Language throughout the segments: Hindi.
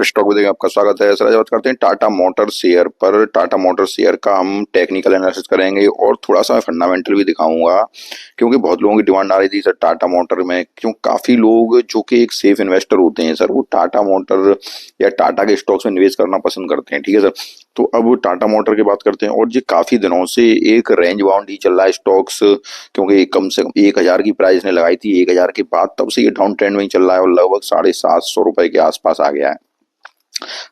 स्टॉक में देखिए आपका स्वागत है। सर आज बात करते हैं टाटा मोटर शेयर पर। टाटा मोटर शेयर का हम टेक्निकल एनालिसिस करेंगे और थोड़ा सा फंडामेंटल भी दिखाऊंगा, क्योंकि बहुत लोगों की डिमांड आ रही थी सर टाटा मोटर में। क्यों काफी लोग जो कि एक सेफ इन्वेस्टर होते हैं सर, वो टाटा मोटर या टाटा के स्टॉक्स में निवेश करना पसंद करते हैं। ठीक है सर, तो अब टाटा मोटर की बात करते हैं। और ये काफी दिनों से एक रेंज बाउंड ही चल रहा है स्टॉक्स, क्योंकि कम से कम 1,000 की प्राइस ने लगाई थी। 1,000 के बाद तब से ये डाउन ट्रेंड में ही चल रहा है और लगभग 750 रुपए के आसपास आ गया है।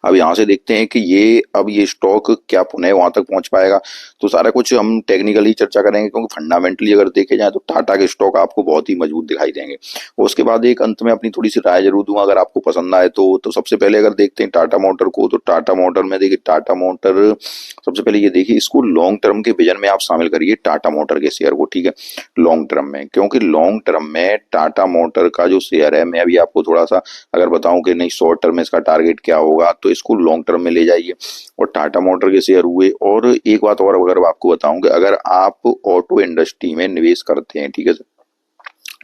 अब यहाँ से देखते हैं कि ये स्टॉक क्या पुनः वहां तक पहुंच पाएगा। तो सारा कुछ हम टेक्निकली चर्चा करेंगे, क्योंकि फंडामेंटली अगर देखे जाए तो टाटा के स्टॉक आपको बहुत ही मजबूत दिखाई देंगे। और उसके बाद एक अंत में अपनी थोड़ी सी राय जरूर दूंगा, अगर आपको पसंद आए तो सबसे पहले अगर देखते हैं टाटा मोटर को, तो टाटा मोटर में देखिए, टाटा मोटर सबसे पहले ये देखिए, इसको लॉन्ग टर्म के विजन में आप शामिल करिए टाटा मोटर के शेयर को। ठीक है, लॉन्ग टर्म में, क्योंकि लॉन्ग टर्म में टाटा मोटर का जो शेयर है, मैं अभी आपको थोड़ा सा अगर बताऊं कि नहीं शॉर्ट टर्म में इसका टारगेट क्या होगा, तो इसको लॉन्ग टर्म में ले जाइए और टाटा मोटर के शेयर हुए। और एक बात और अगर आपको बताऊं कि अगर आप ऑटो इंडस्ट्री में निवेश करते हैं, ठीक है सर,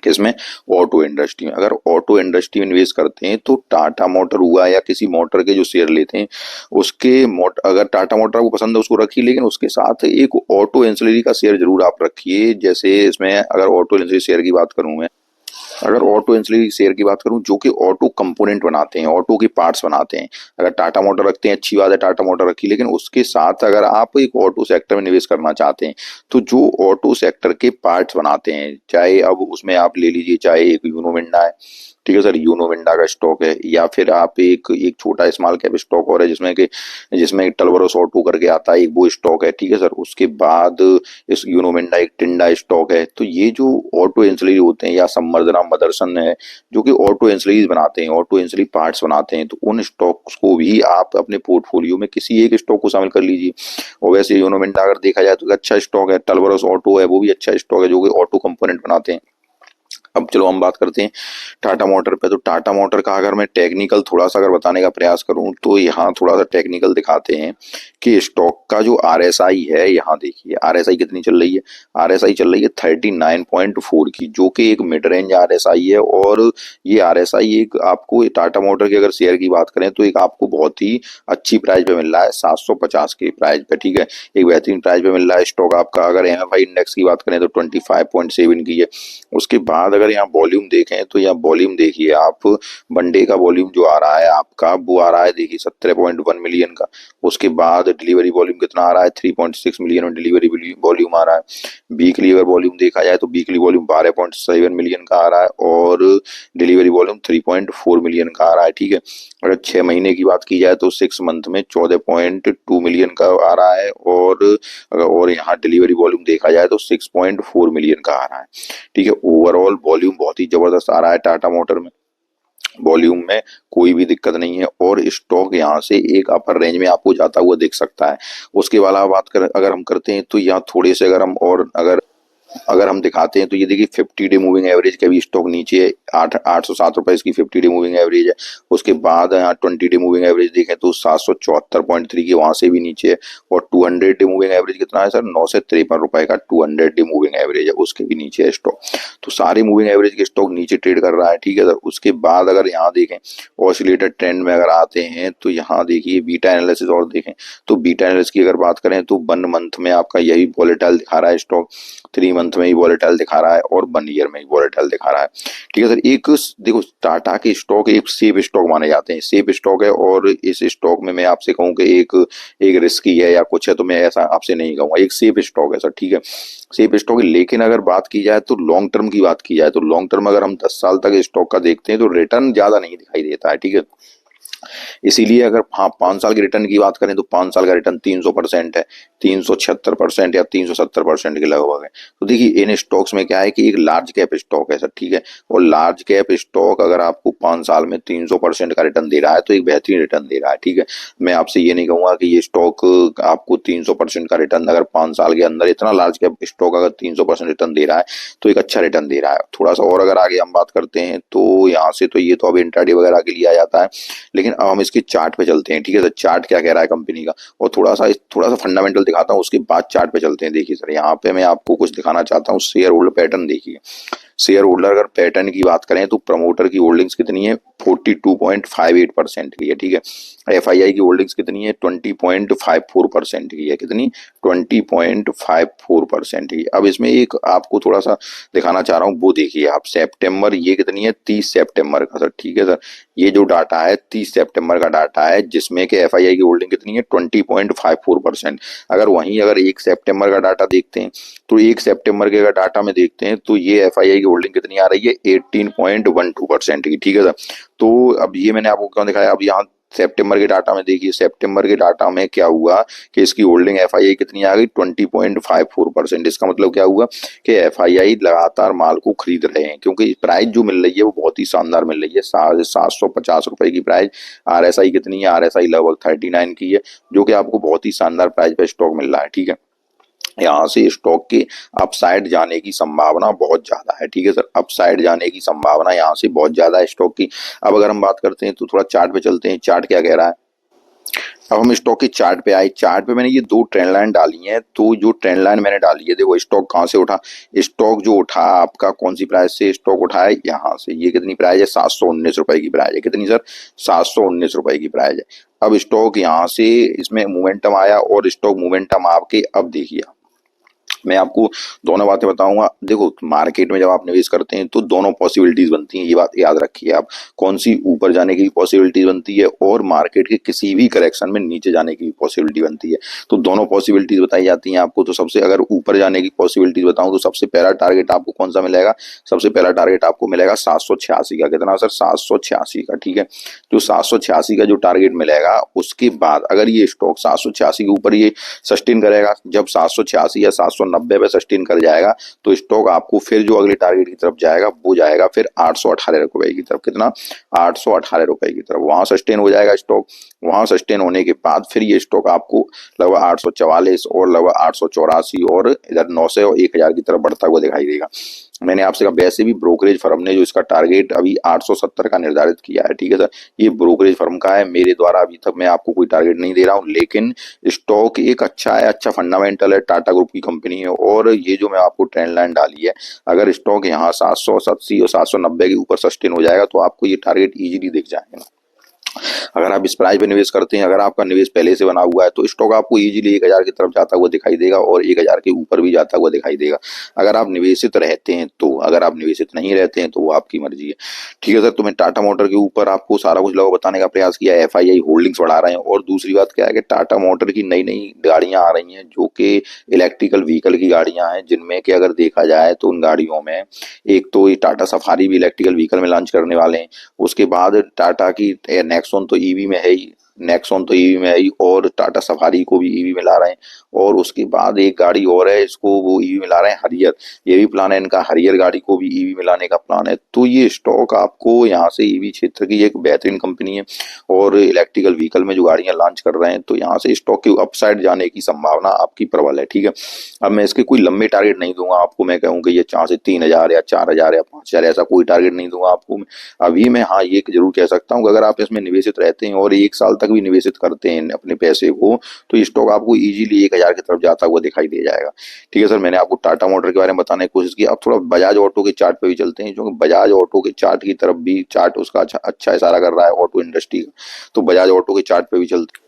किसमें? ऑटो इंडस्ट्री में। अगर ऑटो इंडस्ट्री में निवेश करते हैं तो टाटा मोटर हुआ या किसी मोटर के जो शेयर लेते हैं उसके अगर टाटा मोटर आपको पसंद है उसको रखिए, लेकिन उसके साथ एक ऑटो एंसिलरी का शेयर जरूर आप रखिए। जैसे इसमें अगर ऑटो एंसिलरी शेयर की बात करूं मैं, अगर ऑटो एंसिलरी शेयर की बात करूं जो कि ऑटो कंपोनेंट बनाते हैं, ऑटो के पार्ट्स बनाते हैं, अगर टाटा मोटर रखते हैं अच्छी बात है, टाटा मोटर रखी, लेकिन उसके साथ अगर आप एक ऑटो सेक्टर में निवेश करना चाहते हैं तो जो ऑटो सेक्टर के पार्ट्स बनाते हैं, चाहे अब उसमें आप ले लीजिए, चाहे एक यूनो मिंडा है, ठीक है सर, यूनो मिंडा का स्टॉक है, या फिर आप एक एक छोटा स्मॉल कैप स्टॉक और है जिसमें टलवरस ऑटो करके आता है, एक वो स्टॉक है। ठीक है सर, उसके बाद इस यूनो मिंडा एक टिंडा स्टॉक है। तो ये जो ऑटो एंसिलरी होते हैं, या संवर्धना मदरसन है जो कि ऑटो एंसिलरीज बनाते हैं, ऑटो एंसिलरी पार्ट्स बनाते हैं, तो उन स्टॉक्स को भी आप अपने पोर्टफोलियो में किसी एक स्टॉक को शामिल कर लीजिए। और वैसे यूनो मिंडा अगर देखा जाए तो अच्छा स्टॉक है, टलवरस ऑटो है वो भी अच्छा स्टॉक है जो कि ऑटो कंपोनेंट बनाते हैं। अब चलो हम बात करते हैं टाटा मोटर पे। तो टाटा मोटर का अगर मैं टेक्निकल थोड़ा सा अगर बताने का प्रयास करूं तो यहाँ थोड़ा सा टेक्निकल दिखाते हैं कि स्टॉक का जो आरएसआई है, यहाँ देखिए आरएसआई कितनी चल रही है। आरएसआई चल रही है 39.4 की, जो कि एक मिड रेंज आरएसआई है। और ये आरएसआई एक आपको टाटा मोटर के अगर शेयर की बात करें तो एक आपको बहुत ही अच्छी प्राइस पे मिल रहा है, 750 के प्राइस पे। ठीक है, एक बेहतरीन प्राइस पे मिल रहा है स्टॉक आपका। अगर एमएफआई इंडेक्स की बात करें तो 25.7 की है। उसके बाद अगर यहाँ वॉल्यूम देखें तो यहाँ वॉल्यूम देखिए आप, वनडे का वॉल्यूम जो आ रहा है आपका वो आ रहा है देखिए 17.1 मिलियन का। उसके बाद डिलीवरी वॉल्यूम कितना आ रहा है? 3.6 मिलियन और डिलीवरी वॉल्यूम आ रहा है। वीकली अगर वॉल्यूम देखा जाए तो वीकली वॉल्यूम 12.7 मिलियन का आ रहा है और डिलीवरी वॉल्यूम 3.4 मिलियन का आ रहा है। ठीक है, अगर 6 महीने की बात की जाए तो 6 मंथ में 14.2 मिलियन का आ रहा है और यहाँ डिलीवरी वॉल्यूम देखा जाए तो 6.4 मिलियन का आ रहा है। ठीक है, ओवरऑल वॉल्यूम बहुत ही जबरदस्त आ रहा है टाटा मोटर में, वॉल्यूम में कोई भी दिक्कत नहीं है। और स्टॉक यहाँ से एक अपर रेंज में आपको जाता हुआ दिख सकता है। उसके बाद बात कर अगर हम करते हैं तो यहाँ थोड़े से अगर हम और अगर हम दिखाते हैं तो ये देखिए 50 डे मूविंग एवरेज के भी स्टॉक नीचे है, 807 रुपए इसकी 50 डे मूविंग एवरेज है। उसके बाद यहाँ 20 डे मूविंग एवरेज देखें तो 774.3 की, वहां से भी नीचे है। और 200 डे मूविंग एवरेज कितना है सर? 953 रुपए का 200 डे मूविंग एवरेज है, उसके भी नीचे है स्टॉक। तो सारे मूविंग एवरेज के स्टॉक नीचे ट्रेड कर रहा है। ठीक है सर, उसके बाद अगर यहाँ देखें ऑसिलेटर ट्रेंड में अगर आते हैं तो यहाँ देखिए बीटा एनालिसिस और देखें तो बीटा एनालिसिस की अगर बात करें तो 1 मंथ में आपका यही वॉलेटाइल दिखा रहा है स्टॉक, 3 मंथ में ही वॉलेटाइल दिखा रहा है और 1 ईयर में ही वॉलेटाइल दिखा रहा है। ठीक है सर, एक देखो टाटा के स्टॉक एक सेफ स्टॉक माने जाते हैं, सेफ स्टॉक है। और इस स्टॉक में मैं आपसे कहूँ कि एक रिस्की है या कुछ है तो मैं ऐसा आपसे नहीं कहूंगा, एक सेफ स्टॉक है सर। ठीक है, सेफ स्टॉक है। लेकिन अगर बात की जाए तो लॉन्ग टर्म की बात की जाए तो लॉन्ग टर्म अगर हम 10 साल तक स्टॉक का देखते हैं तो रिटर्न ज्यादा नहीं दिखाई देता है। ठीक है, इसीलिए अगर हाँ 5 साल के रिटर्न की बात करें तो 5 साल का रिटर्न 300% है, 376% या 370% के लगभग है। तो देखिए इन स्टॉक्स में क्या है कि एक लार्ज कैप स्टॉक है सर। ठीक है, और लार्ज कैप स्टॉक अगर आपको 5 साल में 300% का रिटर्न दे रहा है तो एक बेहतरीन रिटर्न दे रहा है। ठीक है, मैं आपसे ये नहीं कहूंगा कि ये स्टॉक आपको 300% का रिटर्न, अगर 5 साल के अंदर इतना लार्ज कैप स्टॉक अगर 300% रिटर्न दे रहा है तो एक अच्छा रिटर्न दे रहा है। थोड़ा सा और अगर आगे हम बात करते हैं तो यहाँ से तो ये तो अब इंट्राडे वगैरह के लिए आ जाता है, लेकिन अब हम इसके चार्ट पे चलते हैं। ठीक है सर, चार्ट क्या कह रहा है कंपनी का, और थोड़ा सा फंडामेंटल दिखाता हूँ, उसके बाद चार्ट पे चलते हैं। देखिए सर, यहाँ पे मैं आपको कुछ दिखाना चाहता हूँ, शेयर होल्ड पैटर्न देखिए। शेयर होल्डर अगर पैटर्न की बात करें तो प्रमोटर की होल्डिंग्स कितनी है 42.58% की है, ठीक है। एफआईआई की होल्डिंग्स कितनी है 20.54% की है, कितनी 20.54% की। अब इसमें एक आपको थोड़ा सा दिखाना चाह रहा हूँ, वो देखिए आप सितंबर, ये कितनी है 30 सितंबर का सर, ठीक है सर। ये जो डाटा है 30 सितंबर का डाटा है, जिसमें कि एफआईआई की होल्डिंग कितनी है 20.54%। अगर 1 सितंबर का डाटा देखते हैं तो 1 सितंबर के अगर डाटा में देखते हैं तो ये एफआईआई की होल्डिंग कितनी आ रही है 18.12% की, ठीक है सर। तो अब ये मैंने आपको क्यों दिखाया, अब यहाँ सितंबर के डाटा में देखिए, सितंबर के डाटा में क्या हुआ कि इसकी होल्डिंग एफआईआई कितनी आ गई 20.54%। इसका मतलब क्या हुआ कि एफआईआई लगातार माल को खरीद रहे हैं, क्योंकि प्राइस जो मिल रही है वो बहुत ही शानदार मिल रही है, 750 रुपए की प्राइस। आरएसआई कितनी है, आरएसआई लगभग 39 की है, जो कि आपको बहुत ही शानदार प्राइस पे स्टॉक मिल रहा है, ठीक है। यहाँ से स्टॉक के अपसाइड जाने की संभावना बहुत ज्यादा है, ठीक है सर। अपसाइड जाने की संभावना यहाँ से बहुत ज्यादा है स्टॉक की। अब अगर हम बात करते हैं तो थोड़ा चार्ट पे चलते हैं, चार्ट क्या कह रहा है। अब हम स्टॉक के चार्ट पे आए, चार्ट पे मैंने ये दो ट्रेंड लाइन डाली हैं, तो जो ट्रेंड लाइन मैंने डाली है देखो, स्टॉक कहाँ से उठा, स्टॉक जो उठा आपका कौन सी प्राइस से स्टॉक उठा है, यहाँ से। ये कितनी प्राइस है 719 रुपए की प्राइस है, कितनी सर 719 रुपए की प्राइस है। अब स्टॉक यहाँ से इसमें मोमेंटम आया, और स्टॉक मोमेंटम आपके, अब देखिए मैं आपको दोनों बातें बताऊंगा। देखो मार्केट में जब आप निवेश करते हैं तो दोनों पॉसिबिलिटीज बनती हैं, ये बात याद रखिए आप। कौन सी, ऊपर जाने की भी पॉसिबिलिटी बनती है, और मार्केट के किसी भी करेक्शन में नीचे जाने की भी पॉसिबिलिटी बनती है। तो दोनों पॉसिबिलिटीज बताई जाती हैं आपको। तो सबसे अगर ऊपर जाने की पॉसिबिलिटीज बताऊं तो सबसे पहला टारगेट आपको कौन सा मिलेगा, सबसे पहला टारगेट आपको मिलेगा 786 का, कितना सर 786 का, ठीक है। जो 786 का जो टारगेट मिलेगा, उसके बाद अगर ये स्टॉक 786 के ऊपर ये सस्टेन करेगा, जब 786 या 790 पे सस्टेन कर जाएगा, तो स्टॉक आपको फिर जो अगले टारगेट की तरफ जाएगा वो जाएगा फिर 818 रुपए की तरफ, कितना 818 रुपए की तरफ, वहां सस्टेन हो जाएगा स्टॉक। वहां सस्टेन होने के बाद फिर ये स्टॉक आपको लगभग 844 और लगभग 884 और इधर 900 और 1000 की तरफ बढ़ता हुआ दिखाई देगा। मैंने आपसे कहा वैसे भी ब्रोकरेज फर्म ने जो इसका टारगेट अभी 870 का निर्धारित किया है, ठीक है सर। ये ब्रोकरेज फर्म का है, मेरे द्वारा अभी तक मैं आपको कोई टारगेट नहीं दे रहा हूँ, लेकिन स्टॉक एक अच्छा है, अच्छा फंडामेंटल है, टाटा ग्रुप की कंपनी है। और ये जो मैं आपको ट्रेंड लाइन डाली है, अगर स्टॉक यहाँ 780 और 790 के ऊपर सस्टेन हो जाएगा तो आपको ये टारगेट इजीली दिख जाएगा। अगर आप इस प्राइस पे निवेश करते हैं, अगर आपका निवेश पहले से बना हुआ है, तो स्टॉक आपको इजीली 1000 की तरफ जाता हुआ दिखाई देगा, और 1000 के ऊपर भी जाता हुआ दिखाई देगा, अगर आप निवेशित रहते हैं तो। अगर आप निवेशित नहीं रहते हैं तो वो आपकी मर्जी है, ठीक है सर। तो मैं टाटा मोटर के ऊपर आपको सारा कुछ लगा बताने का प्रयास किया। एफआईआई होल्डिंग्स बढ़ा रहे हैं, और दूसरी बात क्या है कि टाटा मोटर की नई नई गाड़ियां आ रही हैं, जो कि इलेक्ट्रिकल व्हीकल की गाड़ियां हैं, जिनमें कि अगर देखा जाए तो उन गाड़ियों में एक तो ये टाटा सफारी भी इलेक्ट्रिकल व्हीकल में लॉन्च करने वाले हैं। उसके बाद टाटा की नेक्सॉन तो ईवी में है ही, नेक्सॉन तो ईवी में है ही, और टाटा सफारी को भी ईवी में ला रहे हैं। और उसके बाद एक गाड़ी और है, इसको वो ईवी में ला रहे हैं, हरियर। ये भी प्लान है इनका, हरियर गाड़ी को भी ईवी में लाने का प्लान है। तो ये स्टॉक आपको यहाँ से ईवी क्षेत्र की एक बेहतरीन कंपनी है, और इलेक्ट्रिकल व्हीकल में जो गाड़ियां लॉन्च कर रहे हैं, तो यहाँ से स्टॉक की अपसाइड जाने की संभावना आपकी प्रबल है, ठीक है। अब मैं इसके कोई लंबे टारगेट नहीं दूंगा आपको, मैं कहूँगा ये 4 से 3000 या 4000 या 5000, ऐसा कोई टारगेट नहीं दूंगा आपको अभी। मैं हाँ ये जरूर कह सकता हूँ कि अगर आप इसमें निवेशित रहते हैं और 1 साल तक भी निवेशित करते हैं अपने पैसे को, तो स्टॉक आपको इजीली 1000 की तरफ जाता हुआ दिखाई दे जाएगा, ठीक है सर। मैंने आपको टाटा मोटर के बारे में बताने की कोशिश की। अब थोड़ा बजाज ऑटो के चार्ट पे भी चलते हैं, क्योंकि बजाज ऑटो के चार्ट की तरफ भी, चार्ट उसका अच्छा इशारा कर रहा है ऑटो इंडस्ट्री का। तो बजाज ऑटो के चार्ट पे भी चलते हैं।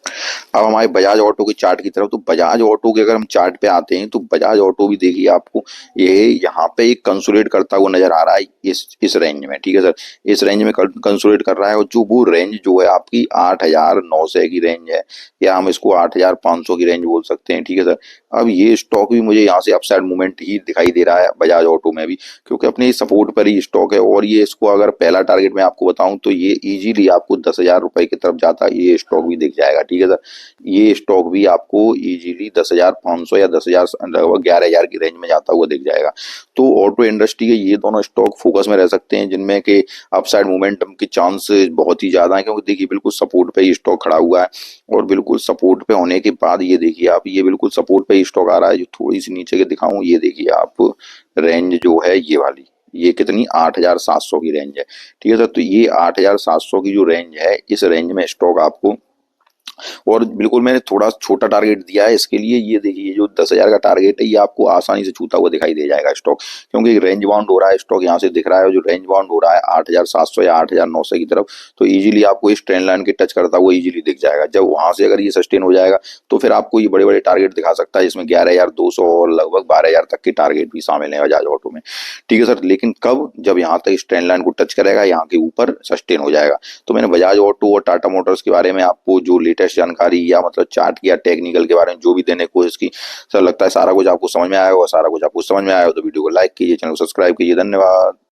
अब हमारे बजाज ऑटो के चार्ट की तरफ, तो बजाज ऑटो के अगर हम चार्ट पे आते हैं तो बजाज ऑटो भी देखिए आपको ये यहाँ पे एक कंसोलिडेट करता हुआ नजर आ रहा है इस रेंज में, ठीक है सर। इस रेंज में कंसोलिडेट कर रहा है, और जो वो रेंज जो है आपकी 8900 की रेंज है, या हम इसको 8500 की रेंज बोल सकते हैं, ठीक है सर। अब ये स्टॉक भी मुझे यहाँ से अपसाइड मूवमेंट ही दिखाई दे रहा है बजाज ऑटो में भी, क्योंकि अपने सपोर्ट पर ही स्टॉक है। और ये इसको अगर पहला टारगेट मैं आपको बताऊं तो ये इजीली आपको 10,000 रुपए की तरफ जाता है, ये स्टॉक भी दिख जाएगा, ठीक है सर। ये स्टॉक भी आपको इजीली 10,500 या 10,000 लगभग 11,000 की रेंज में जाता हुआ दिख जाएगा। तो ऑटो इंडस्ट्री के ये दोनों स्टॉक फोकस में रह सकते हैं, जिनमें के अपसाइड मोमेंटम के चांस बहुत ही ज्यादा है, क्योंकि देखिए बिल्कुल सपोर्ट पे ही स्टॉक खड़ा हुआ है। और बिल्कुल सपोर्ट पे होने के बाद ये देखिए आप, ये बिल्कुल सपोर्ट पे ही स्टॉक आ रहा है। जो थोड़ी सी नीचे के दिखाऊं, ये देखिए आप रेंज जो है ये वाली, ये कितनी 8700 की रेंज है, ठीक है सर। तो ये 8700 की जो रेंज है, इस रेंज में स्टॉक आपको और बिल्कुल मैंने थोड़ा छोटा टारगेट दिया है इसके लिए। ये देखिए जो 10,000 का टारगेट है ये आपको आसानी से छूता हुआ दिखाई दे जाएगा स्टॉक, क्योंकि रेंज बाउंड हो रहा है स्टॉक यहाँ से दिख रहा है, जो रेंज बाउंड हो रहा है 8,700 या 8,900 की तरफ, तो इजीली आपको इस ट्रेंड लाइन के टच करता हुआ इजीली दिख जाएगा। जब वहां से अगर ये सस्टेन हो जाएगा तो फिर आपको ये बड़े बड़े टारगेट दिखा सकता है, जिसमें 11,200 और लगभग 12,000 तक के टारगेट भी शामिल है बजाज ऑटो में। ठीक है सर, लेकिन कब? जब यहाँ तक इस ट्रेंड लाइन को टच करेगा, यहाँ के ऊपर सस्टेन हो जाएगा। तो मैंने बजाज ऑटो और टाटा मोटर्स के बारे में आपको जो लेटेस्ट जानकारी या मतलब चार्ट या टेक्निकल के बारे में जो भी देने की कोशिश की, सर लगता है सारा कुछ आपको समझ में आया होगा। सारा कुछ आपको समझ में आया हो तो वीडियो को लाइक कीजिए, चैनल को सब्सक्राइब कीजिए। धन्यवाद।